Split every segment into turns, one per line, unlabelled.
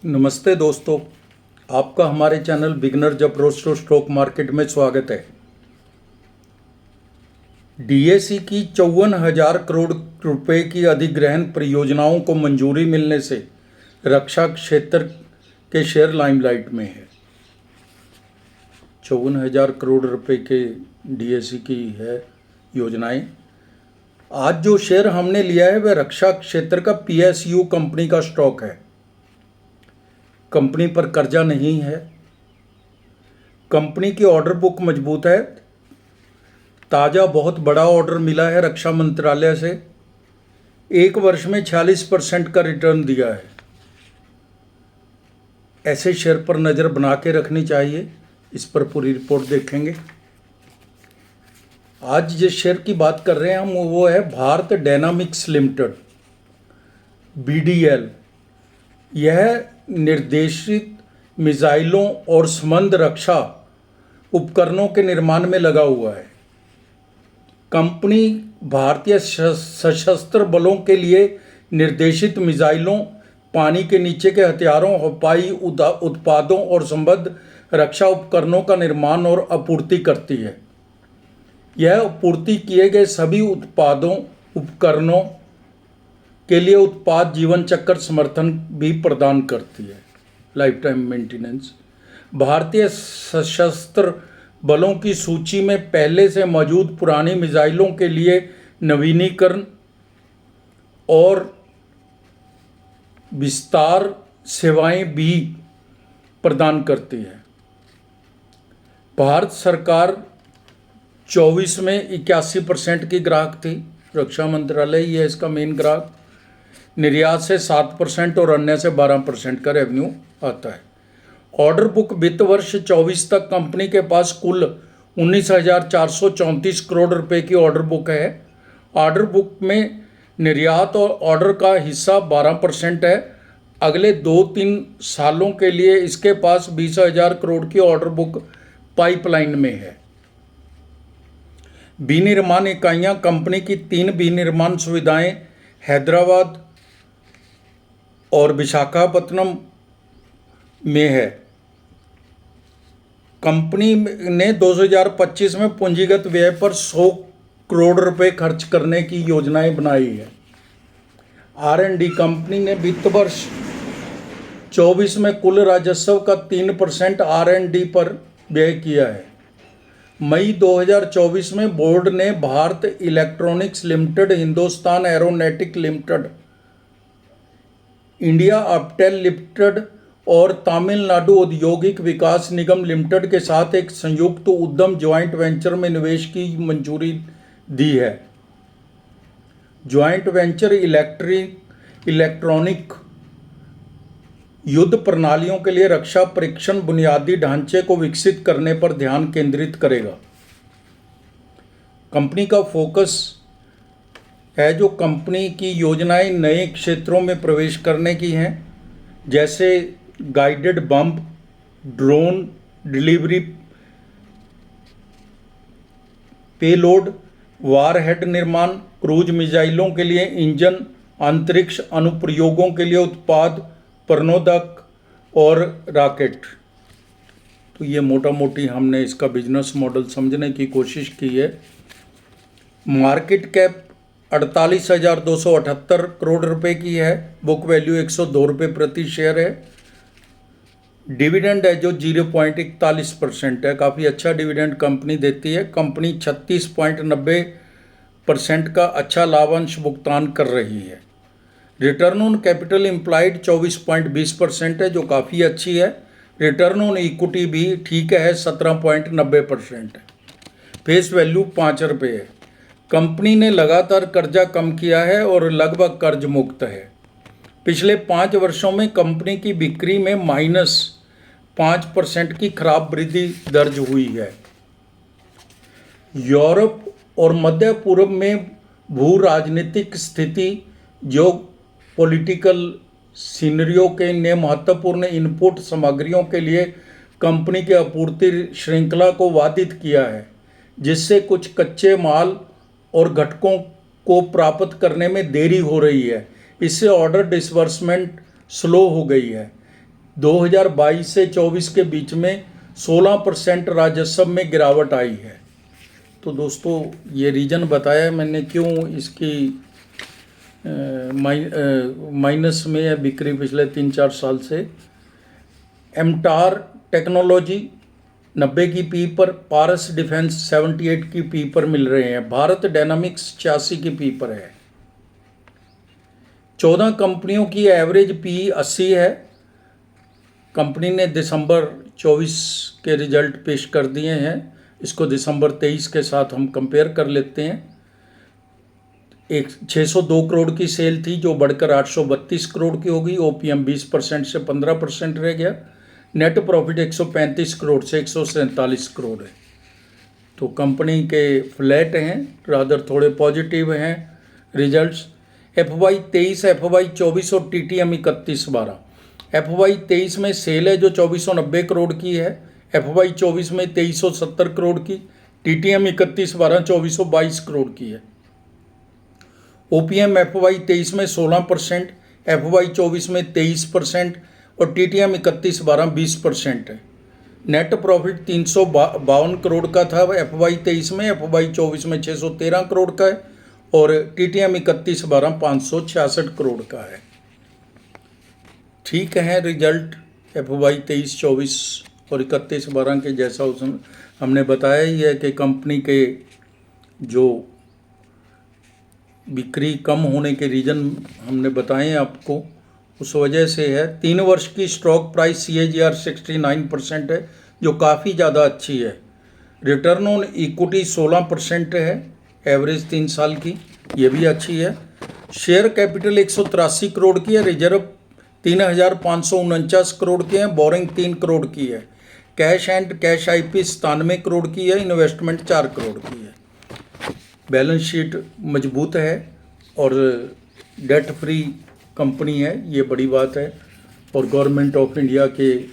नमस्ते दोस्तों, आपका हमारे channel beginners approach to stock market में स्वागत है। डीएसी की 54,000 करोड़ रुपए की अधिग्रहण परियोजनाओं को मंजूरी मिलने से रक्षा क्षेत्र के शेयर लाइमलाइट में है। 54,000 करोड़ रुपए के डीएसी की है योजनाएं। आज जो शेयर हमने लिया है वह रक्षा क्षेत्र का पीएसयू कंपनी का स्टॉक है। कंपनी पर कर्जा नहीं है। कंपनी की ऑर्डर बुक मजबूत है। ताज़ा बहुत बड़ा ऑर्डर मिला है रक्षा मंत्रालय से। 1 वर्ष में 46% का रिटर्न दिया है। ऐसे शेयर पर नज़र बना के रखनी चाहिए। इस पर पूरी रिपोर्ट देखेंगे। आज जिस शेयर की बात कर रहे हैं हम वो है भारत डायनामिक्स लिमिटेड, BDL। यह निर्देशित मिसाइलों और संबद्ध रक्षा उपकरणों के निर्माण में लगा हुआ है। कंपनी भारतीय सशस्त्र बलों के लिए निर्देशित मिसाइलों, पानी के नीचे के हथियारों, हवाई उत्पादों और संबद्ध रक्षा उपकरणों का निर्माण और आपूर्ति करती है। यह आपूर्ति किए गए सभी उपकरणों के लिए उत्पाद जीवन चक्र समर्थन भी प्रदान करती है, लाइफ टाइम मेंटेनेंस। भारतीय सशस्त्र बलों की सूची में पहले से मौजूद पुरानी मिसाइलों के लिए नवीनीकरण और विस्तार सेवाएं भी प्रदान करती है। भारत सरकार 24 में 81% की ग्राहक थी। रक्षा मंत्रालय ही है इसका मेन ग्राहक। निर्यात से 7% और अन्य से 12% का रेवेन्यू आता है। ऑर्डर बुक वित्त वर्ष 24 तक कंपनी के पास कुल 19,434 करोड़ रुपए की ऑर्डर बुक है। ऑर्डर बुक में निर्यात और ऑर्डर का हिस्सा 12% है। अगले 2-3 सालों के लिए इसके पास 20,000 करोड़ की ऑर्डर बुक पाइपलाइन में है। विनिर्माण इकाइयां कंपनी की 3 विनिर्माण सुविधाएं हैदराबाद और विशाखापत्तनम में है। कंपनी ने 2025 में पूंजीगत व्यय पर 100 करोड़ रुपए खर्च करने की योजनाएं बनाई है। R&D कंपनी ने वित्त वर्ष 24 में कुल राजस्व का 3% R&D पर व्यय किया है। मई 2024 में बोर्ड ने Bharat electronics limited, Hindustan aeronautics limited, India अपटेल limited और तमिलनाडु औद्योगिक विकास निगम लिमिटेड के साथ एक संयुक्त उद्यम ज्वाइंट वेंचर में निवेश की मंजूरी दी है। ज्वाइंट वेंचर इलेक्ट्रॉनिक युद्ध प्रणालियों के लिए रक्षा परीक्षण बुनियादी ढांचे को विकसित करने पर ध्यान केंद्रित करेगा। कंपनी का फोकस है जो कंपनी की योजनाएं नए क्षेत्रों में प्रवेश करने की हैं, जैसे guided bomb, drone delivery, payload, warhead निर्माण, क्रूज मिसाइलों के लिए इंजन, अंतरिक्ष अनुप्रयोगों के लिए उत्पाद, प्रणोदक और रॉकेट। तो ये मोटा मोटी हमने इसका बिजनेस मॉडल समझने की कोशिश की है। मार्केट कैप 48,278 करोड़ रुपए की है। बुक वैल्यू 102 रुपये प्रति शेयर है। डिविडेंड है जो 0.41% है। काफ़ी अच्छा डिविडेंड कंपनी देती है। कंपनी 36.90% का अच्छा लाभांश भुगतान कर रही है। रिटर्न ऑन कैपिटल एम्प्लॉयड 24.20% है जो काफ़ी अच्छी है। रिटर्न ऑन इक्विटी भी ठीक है, 17.90% है। फेस वैल्यू 5 रुपये है। कंपनी ने लगातार कर्जा कम किया है और लगभग कर्ज मुक्त है। पिछले 5 वर्षों में कंपनी की बिक्री में -5% की खराब वृद्धि दर्ज हुई है। यूरोप और मध्य पूर्व में भू राजनीतिक स्थिति जो पॉलिटिकल सीनरियो के ने महत्वपूर्ण इनपुट सामग्रियों के लिए कंपनी की आपूर्ति श्रृंखला को बाधित किया है, जिससे कुछ कच्चे माल और घटकों को प्राप्त करने में देरी हो रही है। इससे ऑर्डर डिसबर्समेंट स्लो हो गई है। 2022 से 24 के बीच में 16% राजस्व में गिरावट आई है। तो दोस्तों ये रीज़न बताया मैंने क्यों इसकी माइनस में है बिक्री पिछले 3-4 साल से। एमटार टेक्नोलॉजी 90 की पी पर, पारस डिफेंस 78 की पी पर मिल रहे हैं। भारत डायनामिक्स 86 की पी पर है। 14 कंपनियों की एवरेज पी 80 है। कंपनी ने दिसंबर 24 के रिजल्ट पेश कर दिए हैं। इसको दिसंबर 23 के साथ हम कंपेयर कर लेते हैं। एक 602 करोड़ की सेल थी जो बढ़कर 832 करोड़ की होगी। ओपीएम 20% से 15% रह गया। नेट प्रॉफिट 135 करोड़ से 147 करोड़ है। तो कंपनी के फ्लैट हैं, रादर थोड़े पॉजिटिव हैं रिजल्ट्स। FY 23, FY 24 और TTM 31/12। FY 23 में सेल है जो 2490 करोड़ की है। FY 24 में 2370 करोड़ की। TTM 31/12 2422 करोड़ की है। OPM FY 23 में 16%, FY 24 में 23% और TTM 31/12 20% है। नेट प्रॉफिट 352 करोड़ का था FY 23 में, FY 24 में 613 करोड़ का है और TTM 31/12 566 करोड़ का है। ठीक है रिजल्ट FY 23-24 और 31/12 के जैसा उसमें हमने बताया ही है कि कंपनी के जो बिक्री कम होने के रीज़न हमने बताए हैं आपको, उस वजह से है। 3 वर्ष की स्टॉक प्राइस CAGR 69% है जो काफ़ी ज़्यादा अच्छी है। रिटर्न ऑन इक्विटी 16% है एवरेज 3 साल की, ये भी अच्छी है। शेयर कैपिटल 183 करोड़ की है। रिजर्व 3549 करोड़ के हैं। बोरिंग 3 करोड़ की है। Cash and cash IP 97 crore की है। इन्वेस्टमेंट 4 करोड़ की है। बैलेंस शीट मजबूत है और डेट फ्री कंपनी है, ये बड़ी बात है। और गवर्नमेंट ऑफ इंडिया के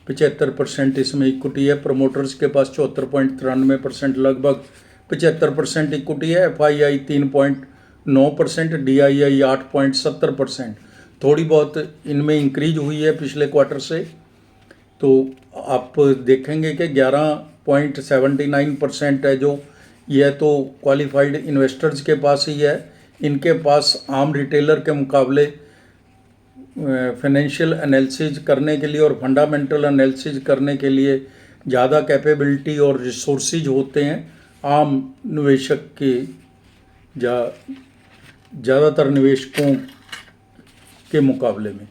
75% इसमें इक्विटी है। प्रमोटर्स के पास 74.93%, लगभग 75% इक्विटी है। FII 3.9%, DII 8.70%। थोड़ी बहुत इनमें इंक्रीज हुई है पिछले क्वार्टर से। तो आप देखेंगे कि 11.79% है जो यह तो क्वालिफाइड इन्वेस्टर्स के पास ही है। इनके पास आम रिटेलर के मुकाबले फाइनेंशियल एनालिसिस करने के लिए और फंडामेंटल एनालिसिस करने के लिए ज़्यादा कैपेबिलिटी और रिसोर्सेज होते हैं आम निवेशक के ज़्यादातर निवेशकों के मुकाबले में।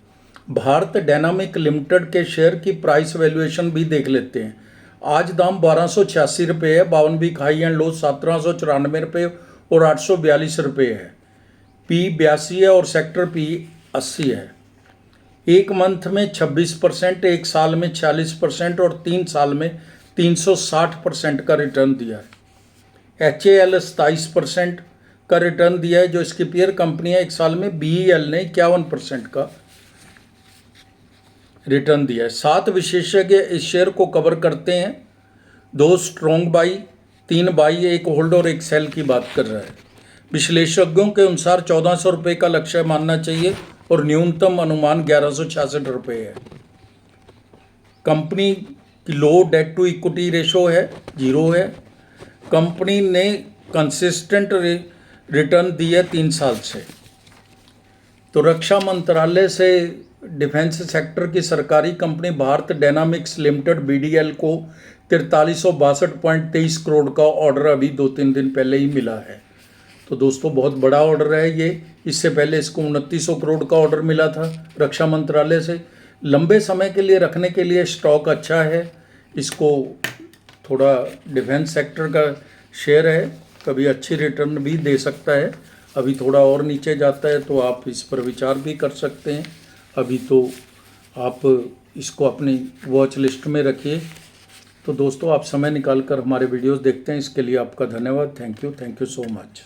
भारत डायनामिक लिमिटेड के शेयर की प्राइस वैल्यूएशन भी देख लेते हैं। आज दाम 1286 रुपये है। 52 वीक हाई एंड लो 1794 रुपये और 842 रुपये है। P 82 है और सेक्टर P 80 है। एक मंथ में 26%, एक साल में 46% और 3 साल में 360% का रिटर्न दिया है। HAL 27% का रिटर्न दिया है जो इसकी पीयर कंपनी है। एक साल में BEL ने 51% का रिटर्न दिया है। 7 विशेषज्ञ इस शेयर को कवर करते हैं। 2 स्ट्रॉन्ग बाई, 3 बाई, 1 होल्ड और 1 सेल की बात कर रहा है। विश्लेषज्ञों के अनुसार 1400 रुपये का लक्ष्य मानना चाहिए और न्यूनतम अनुमान 1166 रुपये है। कंपनी की लो डेट टू इक्विटी रेशो है, 0 है। कंपनी ने कंसिस्टेंट रिटर्न दी है 3 साल से। तो रक्षा मंत्रालय से डिफेंस सेक्टर की सरकारी company Bharat dynamics limited BDL को 4362.23 करोड़ का ऑर्डर अभी 2-3 दिन पहले ही मिला है। तो दोस्तों बहुत बड़ा ऑर्डर है ये। इससे पहले इसको 2900 करोड़ का ऑर्डर मिला था रक्षा मंत्रालय से। लंबे समय के लिए रखने के लिए स्टॉक अच्छा है। इसको थोड़ा डिफेंस सेक्टर का शेयर है, कभी अच्छी रिटर्न भी दे सकता है। अभी थोड़ा और नीचे जाता है तो आप इस पर विचार भी कर सकते हैं। अभी तो आप इसको अपनी वॉच लिस्ट में रखिए। तो दोस्तों आप समय निकाल कर हमारे वीडियोस देखते हैं, इसके लिए आपका धन्यवाद। Thank you so much.